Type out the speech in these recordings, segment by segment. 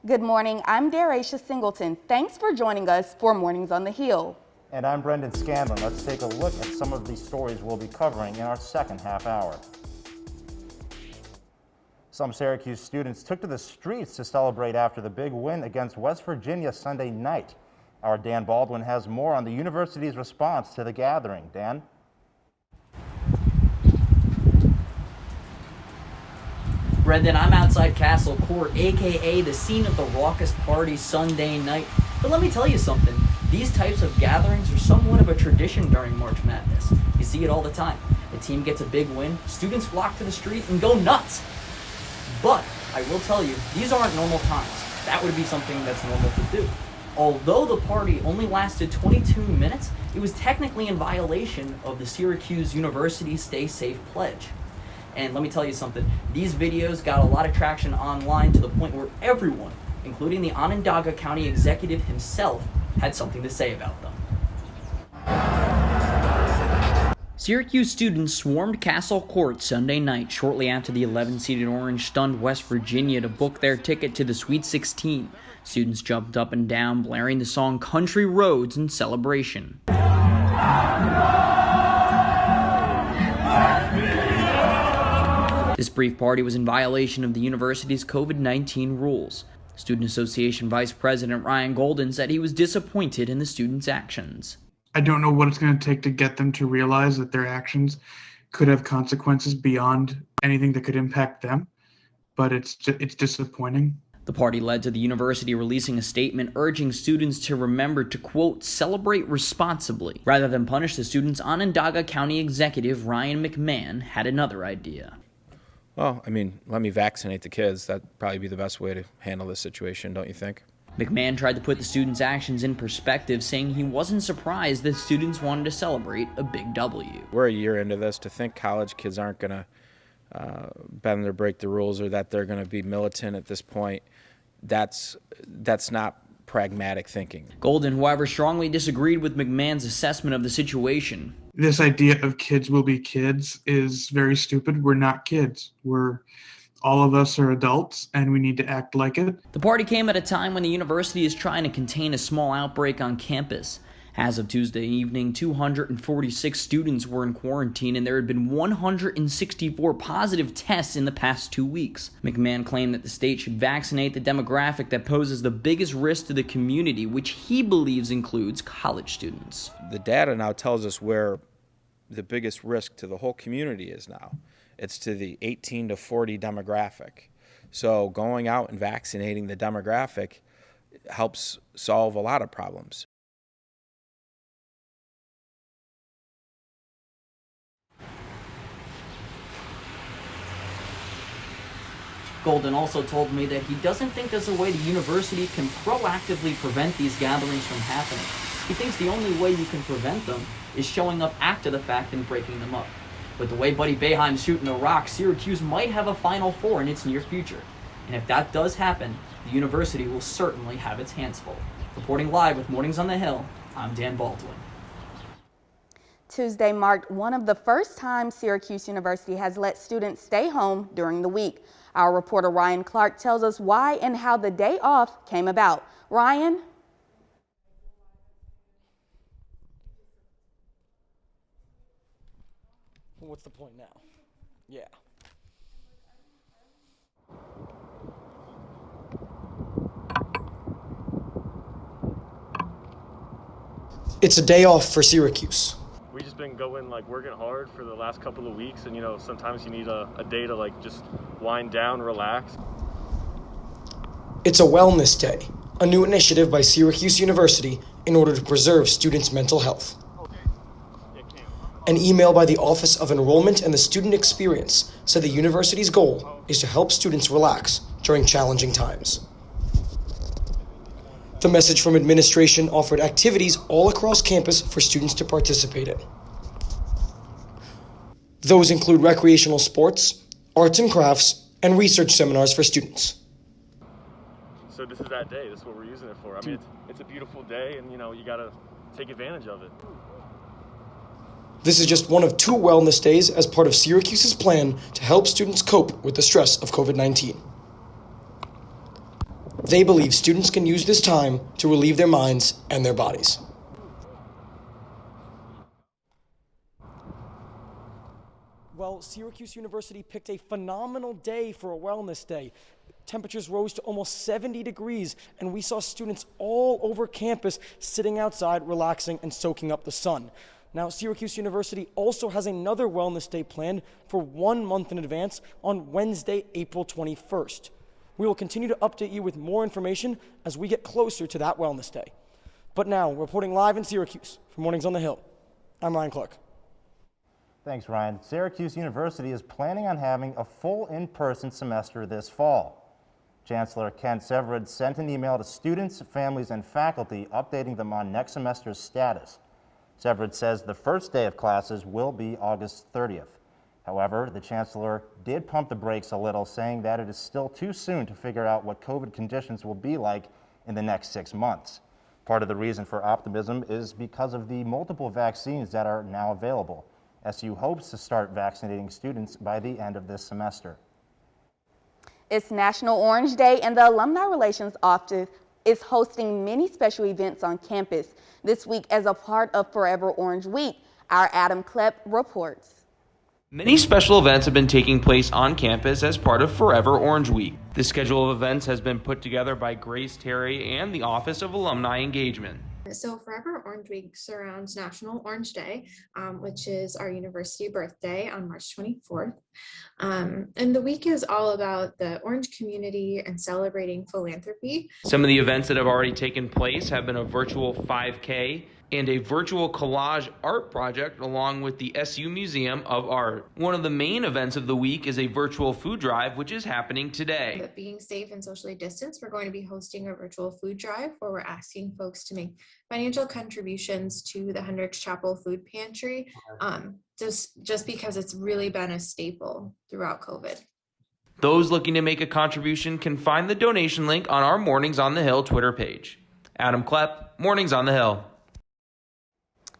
Good morning, I'm Daracia Singleton. Thanks for joining us for Mornings on the Hill. And I'm Brendan Scanlon. Let's take a look at some of the stories we'll be covering in our second half hour. Some Syracuse students took to the streets to celebrate after the big win against West Virginia Sunday night. Our Dan Baldwin has more on the university's response to the gathering. Dan? Brendan, I'm outside Castle Court, aka the scene of the raucous party Sunday night. But let me tell you something, these types of gatherings are somewhat of a tradition during March Madness. You see it all the time. A team gets a big win, students flock to the street and go nuts. But I will tell you, these aren't normal times. That would be something that's normal to do. Although the party only lasted 22 minutes, it was technically in violation of the Syracuse University Stay Safe Pledge. And let me tell you something, these videos got a lot of traction online to the point where everyone, including the Onondaga County executive himself, had something to say about them. Syracuse students swarmed Castle Court Sunday night shortly after the 11-seeded Orange stunned West Virginia to book their ticket to the Sweet 16. Students jumped up and down, blaring the song Country Roads in celebration. This brief party was in violation of the university's COVID-19 rules. Student Association Vice President Ryan Golden said he was disappointed in the students' actions. I don't know what it's going to take to get them to realize that their actions could have consequences beyond anything that could impact them, but it's disappointing. The party led to the university releasing a statement urging students to remember to, quote, celebrate responsibly. Rather than punish the students, Onondaga County Executive Ryan McMahon had another idea. Well, I mean, let me vaccinate the kids. That'd probably be the best way to handle this situation, don't you think? McMahon tried to put the students' actions in perspective, saying he wasn't surprised that students wanted to celebrate a big W. We're a year into this. To think college kids aren't going to bend or break the rules, or that they're going to be militant at this point, that's not pragmatic thinking. Golden, however, strongly disagreed with McMahon's assessment of the situation. This idea of kids will be kids is very stupid. We're not kids. All of us are adults, and we need to act like it. The party came at a time when the university is trying to contain a small outbreak on campus. As of Tuesday evening, 246 students were in quarantine, and there had been 164 positive tests in the past 2 weeks. McMahon claimed that the state should vaccinate the demographic that poses the biggest risk to the community, which he believes includes college students. The data now tells us where the biggest risk to the whole community is now. It's to the 18 to 40 demographic. So going out and vaccinating the demographic helps solve a lot of problems. Golden also told me that he doesn't think there's a way the university can proactively prevent these gatherings from happening. He thinks the only way you can prevent them is showing up after the fact and breaking them up. With the way Buddy Boeheim's shooting the rock, Syracuse might have a Final Four in its near future. And if that does happen, the university will certainly have its hands full. Reporting live with Mornings on the Hill, I'm Dan Baldwin. Tuesday marked one of the first times Syracuse University has let students stay home during the week. Our reporter Ryan Clark tells us why and how the day off came about. Ryan? What's the point now? Yeah. It's a day off for Syracuse. We've just been working hard for the last couple of weeks, and sometimes you need a day to just wind down, relax. It's a wellness day, a new initiative by Syracuse University in order to preserve students' mental health. An email by the Office of Enrollment and the Student Experience said the university's goal is to help students relax during challenging times. The message from administration offered activities all across campus for students to participate in. Those include recreational sports, arts and crafts, and research seminars for students. So this is that day. This is what we're using it for. I mean, it's a beautiful day, and you got to take advantage of it. This is just one of 2 wellness days as part of Syracuse's plan to help students cope with the stress of COVID-19. They believe students can use this time to relieve their minds and their bodies. Well, Syracuse University picked a phenomenal day for a wellness day. Temperatures rose to almost 70 degrees, and we saw students all over campus sitting outside, relaxing, and soaking up the sun. Now, Syracuse University also has another wellness day planned for 1 month in advance on Wednesday, April 21st. We will continue to update you with more information as we get closer to that wellness day. But now, reporting live in Syracuse for Mornings on the Hill, I'm Ryan Clark. Thanks, Ryan. Syracuse University is planning on having a full in-person semester this fall. Chancellor Kent Severide sent an email to students, families, and faculty updating them on next semester's status. Severide says the first day of classes will be August 30th. However, the chancellor did pump the brakes a little, saying that it is still too soon to figure out what COVID conditions will be like in the next 6 months. Part of the reason for optimism is because of the multiple vaccines that are now available. SU hopes to start vaccinating students by the end of this semester. It's National Orange Day, and the Alumni Relations Office is hosting many special events on campus this week as a part of Forever Orange Week. Our Adam Klepp reports. Many special events have been taking place on campus as part of Forever Orange Week. The schedule of events has been put together by Grace Terry and the Office of Alumni Engagement. So Forever Orange Week surrounds National Orange Day, which is our university birthday on March 24th. And the week is all about the Orange community and celebrating philanthropy. Some of the events that have already taken place have been a virtual 5K and a virtual collage art project along with the SU Museum of Art. One of the main events of the week is a virtual food drive, which is happening today. But being safe and socially distanced, we're going to be hosting a virtual food drive where we're asking folks to make financial contributions to the Hendricks Chapel Food Pantry, just because it's really been a staple throughout COVID. Those looking to make a contribution can find the donation link on our Mornings on the Hill Twitter page. Adam Klepp, Mornings on the Hill.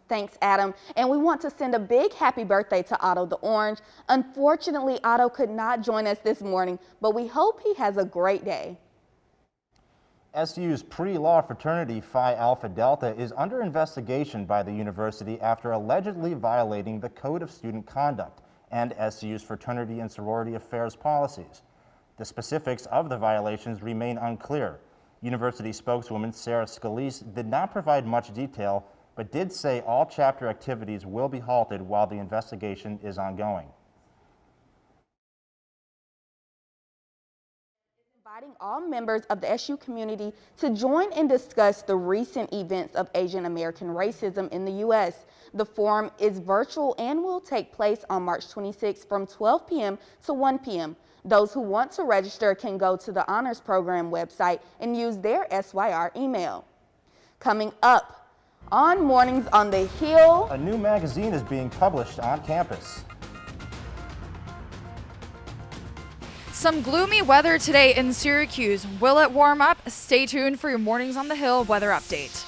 Thanks, Adam. And we want to send a big happy birthday to Otto the Orange. Unfortunately, Otto could not join us this morning, but we hope he has a great day. SU's pre-law fraternity Phi Alpha Delta is under investigation by the university after allegedly violating the Code of Student Conduct and SU's fraternity and sorority affairs policies. The specifics of the violations remain unclear. University spokeswoman Sarah Scalise did not provide much detail, but did say all chapter activities will be halted while the investigation is ongoing. Inviting all members of the SU community to join and discuss the recent events of Asian American racism in the U.S. The forum is virtual and will take place on March 26 from 12 p.m. to 1 p.m. Those who want to register can go to the Honors Program website and use their SYR email. Coming up on Mornings on the Hill, a new magazine is being published on campus. Some gloomy weather today in Syracuse. Will it warm up? Stay tuned for your Mornings on the Hill weather update.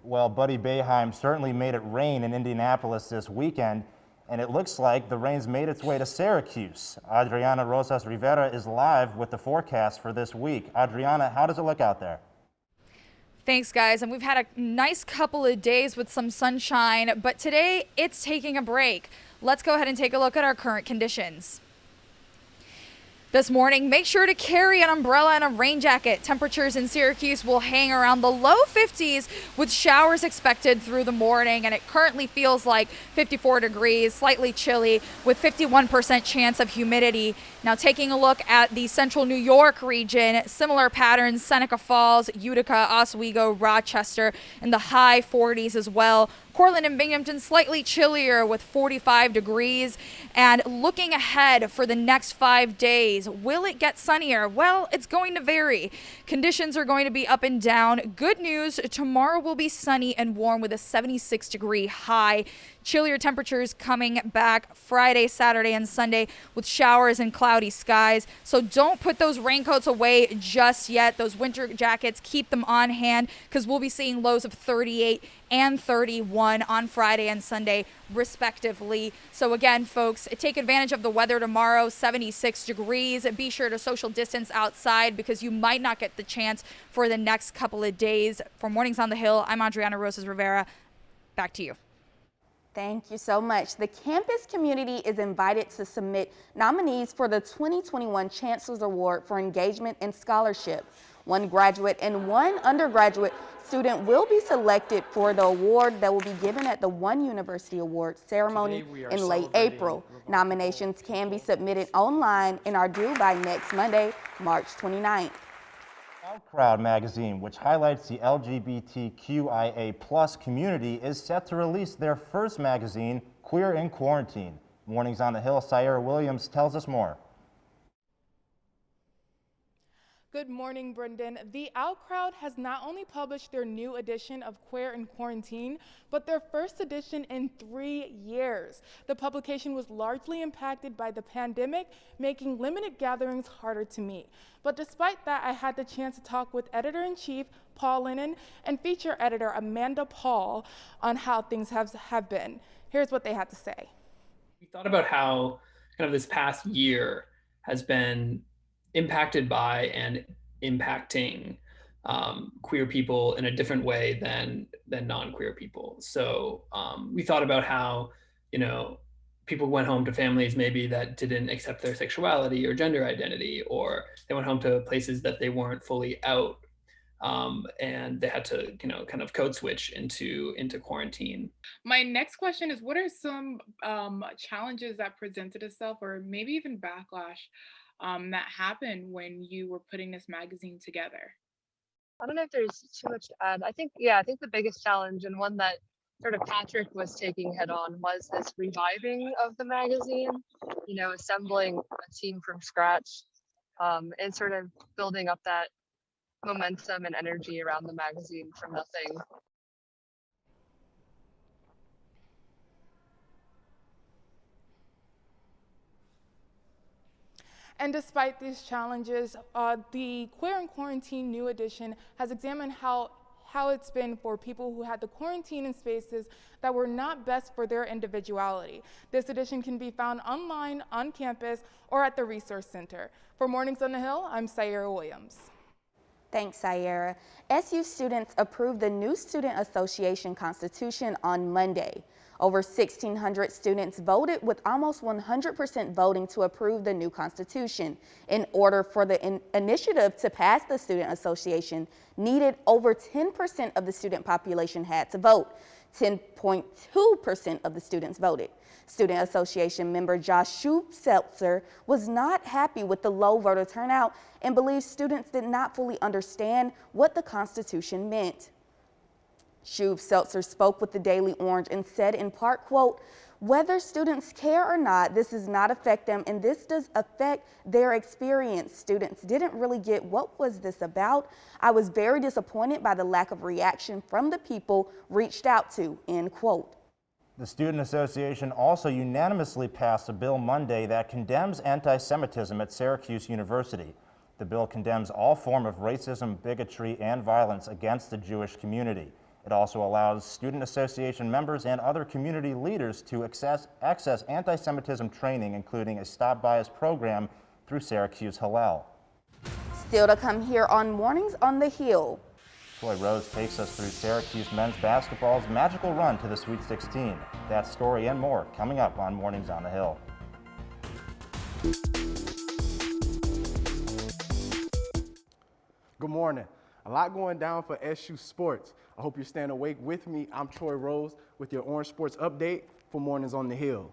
Well, Buddy Boeheim certainly made it rain in Indianapolis this weekend, and it looks like the rain's made its way to Syracuse. Adriana Rosas Rivera is live with the forecast for this week. Adriana, how does it look out there? Thanks, guys. And we've had a nice couple of days with some sunshine, but today it's taking a break. Let's go ahead and take a look at our current conditions. This morning, make sure to carry an umbrella and a rain jacket. Temperatures in Syracuse will hang around the low 50s with showers expected through the morning, and it currently feels like 54 degrees, slightly chilly with 51% chance of humidity. Now taking a look at the central New York region, similar patterns, Seneca Falls, Utica, Oswego, Rochester in the high 40s as well. Cortland and Binghamton slightly chillier with 45 degrees. And looking ahead for the next 5 days, will it get sunnier? Well, it's going to vary. Conditions are going to be up and down. Good news, tomorrow will be sunny and warm with a 76-degree high. Chillier temperatures coming back Friday, Saturday, and Sunday with showers and cloudy skies. So don't put those raincoats away just yet. Those winter jackets, keep them on hand because we'll be seeing lows of 38 and 31 on Friday and Sunday, respectively. So again, folks, take advantage of the weather tomorrow, 76 degrees. Be sure to social distance outside because you might not get the chance for the next couple of days. For Mornings on the Hill, I'm Adriana Rosas Rivera. Back to you. Thank you so much. The campus community is invited to submit nominees for the 2021 Chancellor's Award for Engagement and Scholarship. One graduate and one undergraduate student will be selected for the award that will be given at the One University Awards ceremony in late April. Nominations can be submitted online and are due by next Monday, March 29th. Crowd magazine, which highlights the LGBTQIA+ community, is set to release their first magazine, Queer in Quarantine. Mornings on the Hill, Sierra Williams tells us more. Good morning, Brendan. The Crowd has not only published their new edition of Queer in Quarantine, but their first edition in 3 years. The publication was largely impacted by the pandemic, making limited gatherings harder to meet. But despite that, I had the chance to talk with Editor-in-Chief Paul Lennon and feature editor Amanda Paul on how things have been. Here's what they had to say. We thought about how kind of this past year has been impacted by and impacting queer people in a different way than non-queer people. So we thought about how, people went home to families maybe that didn't accept their sexuality or gender identity, or they went home to places that they weren't fully out, and they had to, kind of code switch into quarantine. My next question is, what are some challenges that presented itself, or maybe even backlash that happened when you were putting this magazine together? I don't know if there's too much to add. I think the biggest challenge, and one that sort of Patrick was taking head on, was this reviving of the magazine, assembling a team from scratch, and sort of building up that momentum and energy around the magazine from nothing. And despite these challenges, the Queer in Quarantine new edition has examined how it's been for people who had to quarantine in spaces that were not best for their individuality. This edition can be found online, on campus, or at the Resource Center. For Mornings on the Hill, I'm Sierra Williams. Thanks, Sierra. SU students approved the new Student Association Constitution on Monday. Over 1,600 students voted, with almost 100% voting to approve the new constitution. In order for the initiative to pass, the Student Association needed over 10% of the student population had to vote. 10.2% of the students voted. Student Association member Josh Schub-Seltzer was not happy with the low voter turnout and believes students did not fully understand what the Constitution meant. Schub-Seltzer spoke with the Daily Orange and said in part, quote, "Whether students care or not, this does not affect them, and this does affect their experience. Students didn't really get what was this about. I was very disappointed by the lack of reaction from the people reached out to," end quote. The Student Association also unanimously passed a bill Monday that condemns anti-Semitism at Syracuse University. The bill condemns all form of racism, bigotry, and violence against the Jewish community. It also allows Student Association members and other community leaders to access anti-Semitism training, including a Stop Bias program through Syracuse Hillel. Still to come here on Mornings on the Hill. Troy Rose takes us through Syracuse men's basketball's magical run to the Sweet 16. That story and more coming up on Mornings on the Hill. Good morning. A lot going down for SU sports. I hope you're staying awake with me. I'm Troy Rose with your Orange Sports Update for Mornings on the Hill.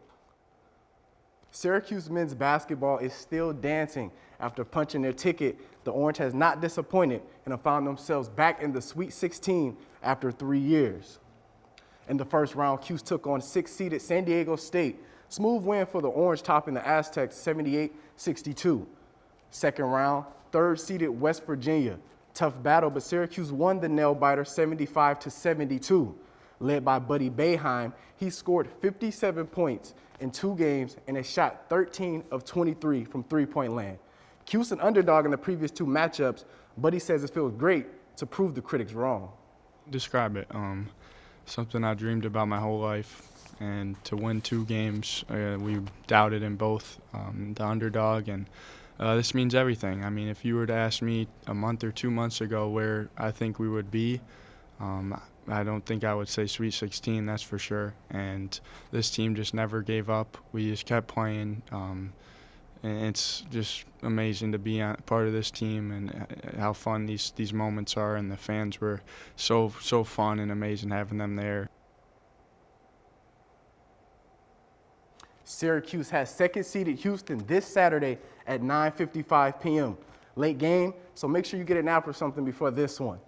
Syracuse men's basketball is still dancing after punching their ticket. The Orange has not disappointed and have found themselves back in the Sweet 16 after 3 years. In the first round, Cuse took on 6th-seeded San Diego State. Smooth win for the Orange, topping the Aztecs 78-62. Second round, 3rd-seeded West Virginia. Tough battle, but Syracuse won the nail-biter 75-72. Led by Buddy Boeheim, he scored 57 points in 2 games and has shot 13 of 23 from three-point land. Cuse an underdog in the previous 2 matchups. Buddy says it feels great to prove the critics wrong. Describe it. something I dreamed about my whole life. And to win 2 games, we doubted in both, the underdog, and this means everything. I mean, if you were to ask me a month or 2 months ago where I think we would be, I don't think I would say Sweet 16, that's for sure. And this team just never gave up. We just kept playing. And it's just amazing to be part of this team and how fun these moments are. And the fans were so fun and amazing having them there. Syracuse has second-seeded Houston this Saturday at 9:55 p.m. Late game, so make sure you get a nap or something before this one.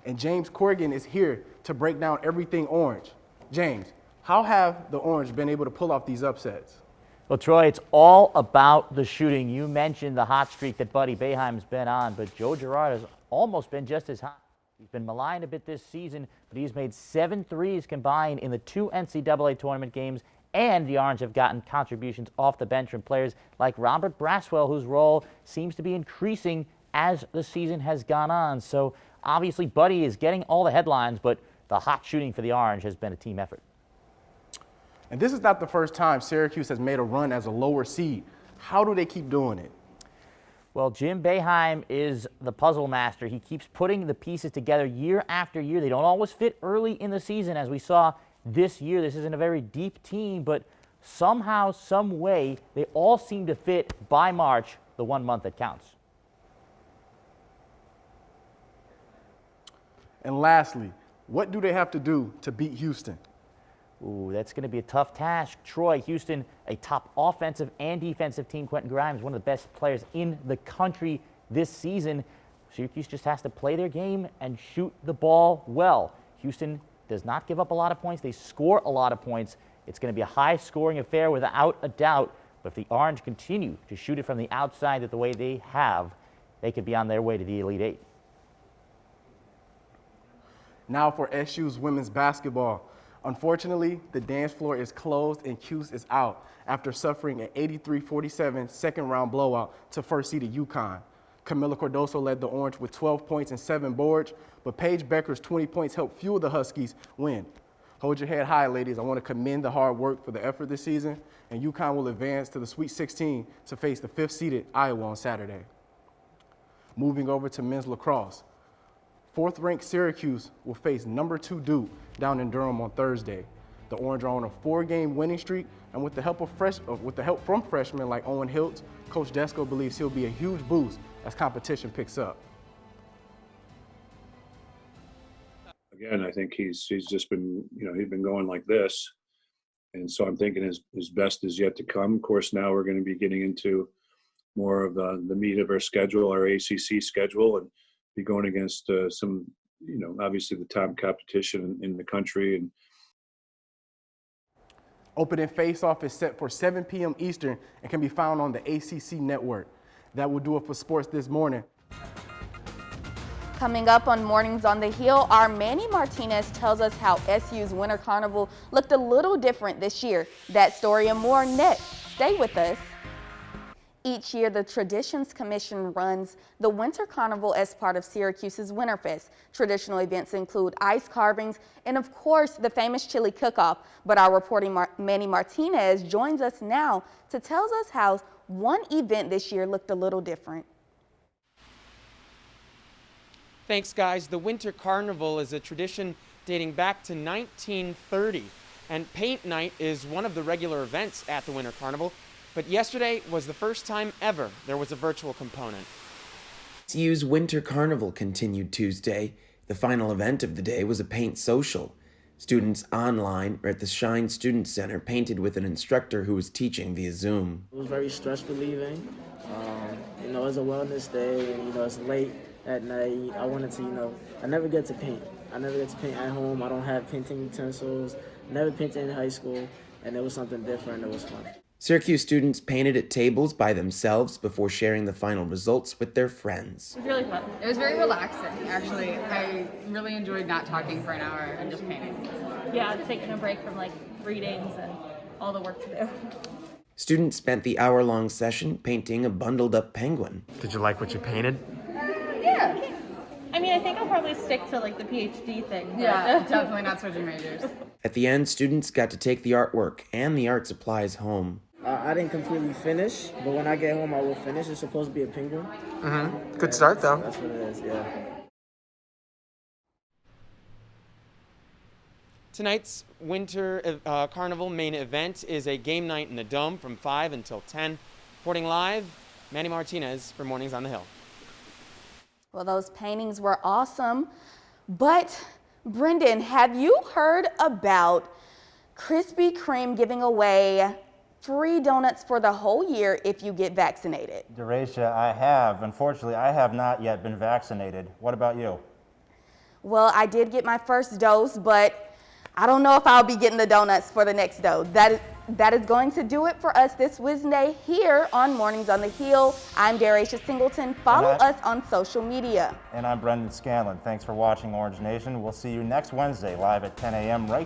And James Corrigan is here to break down everything Orange. James, how have the Orange been able to pull off these upsets? Well, Troy, it's all about the shooting. You mentioned the hot streak that Buddy Boeheim's been on, but Joe Girard has almost been just as hot. He's been maligned a bit this season, but he's made 7 threes combined in the 2 NCAA tournament games, and the Orange have gotten contributions off the bench from players like Robert Braswell, whose role seems to be increasing as the season has gone on. So obviously Buddy is getting all the headlines, but the hot shooting for the Orange has been a team effort. And this is not the first time Syracuse has made a run as a lower seed. How do they keep doing it? Well, Jim Boeheim is the puzzle master. He keeps putting the pieces together year after year. They don't always fit early in the season, as we saw this year. This isn't a very deep team, but somehow, some way, they all seem to fit by March, the 1 month that counts. And lastly, what do they have to do to beat Houston? Ooh, that's going to be a tough task. Troy, Houston, a top offensive and defensive team. Quentin Grimes, one of the best players in the country this season. Syracuse just has to play their game and shoot the ball well. Houston does not give up a lot of points. They score a lot of points. It's going to be a high-scoring affair without a doubt. But if the Orange continue to shoot it from the outside the way they have, they could be on their way to the Elite Eight. Now for SU's women's basketball. Unfortunately, the dance floor is closed and Cuse is out after suffering an 83-47 second-round blowout to first-seeded UConn. Camila Cardoso led the Orange with 12 points and 7 boards, but Paige Becker's 20 points helped fuel the Huskies' win. Hold your head high, ladies. I want to commend the hard work for the effort this season, and UConn will advance to the Sweet 16 to face the 5th-seeded Iowa on Saturday. Moving over to men's lacrosse. 4th-ranked Syracuse will face number 2 Duke down in Durham on Thursday. The Orange are on a 4-game winning streak, and with the help from freshmen like Owen Hiltz, Coach Desko believes he'll be a huge boost as competition picks up. Again, I think he's just been, he's been going like this. And so I'm thinking his best is yet to come. Of course, now we're going to be getting into more of the meat of our schedule, our ACC schedule, and be going against some, obviously the top competition in the country. And Opening Face-Off is set for 7 p.m. Eastern and can be found on the ACC network. That will do it for sports this morning. Coming up on Mornings on the Hill, our Manny Martinez tells us how SU's Winter Carnival looked a little different this year. That story and more next. Stay with us. Each year, the Traditions Commission runs the Winter Carnival as part of Syracuse's Winterfest. Traditional events include ice carvings and, of course, the famous chili cook-off. But our reporting Manny Martinez joins us now to tell us how one event this year looked a little different. Thanks, guys. The Winter Carnival is a tradition dating back to 1930, and paint night is one of the regular events at the Winter Carnival. But yesterday was the first time ever there was a virtual component. SU's Winter Carnival continued Tuesday. The final event of the day was a paint social. Students online or at the Shine Student Center painted with an instructor who was teaching via Zoom. It was very stress relieving. It was a wellness day, and it's late at night. I wanted to, I never get to paint. I never get to paint at home. I don't have painting utensils. Never painted in high school, and it was something different. It was fun. Syracuse students painted at tables by themselves before sharing the final results with their friends. It was really fun. It was very relaxing, actually. I really enjoyed not talking for an hour and just painting. Yeah, taking a break from readings and all the work to do. Students spent the hour-long session painting a bundled-up penguin. Did you like what you painted? Yeah. I mean, I think I'll probably stick to like the PhD thing. But Yeah, definitely not switching majors. At the end, students got to take the artwork and the art supplies home. I didn't completely finish, but when I get home, I will finish. It's supposed to be a penguin. Mm-hmm. Good start, though. That's what it is, yeah. Tonight's Winter Carnival main event is a game night in the Dome from 5 until 10. Reporting live, Manny Martinez for Mornings on the Hill. Well, those paintings were awesome. But, Brendan, have you heard about Krispy Kreme giving away free donuts for the whole year if you get vaccinated? Deracia, I have. Unfortunately, I have not yet been vaccinated. What about you? Well, I did get my first dose, but I don't know if I'll be getting the donuts for the next dose. That is going to do it for us this Wednesday here on Mornings on the Hill. I'm Deracia Singleton. Follow us on social media. And I'm Brendan Scanlon. Thanks for watching Orange Nation. We'll see you next Wednesday live at 10 a.m. right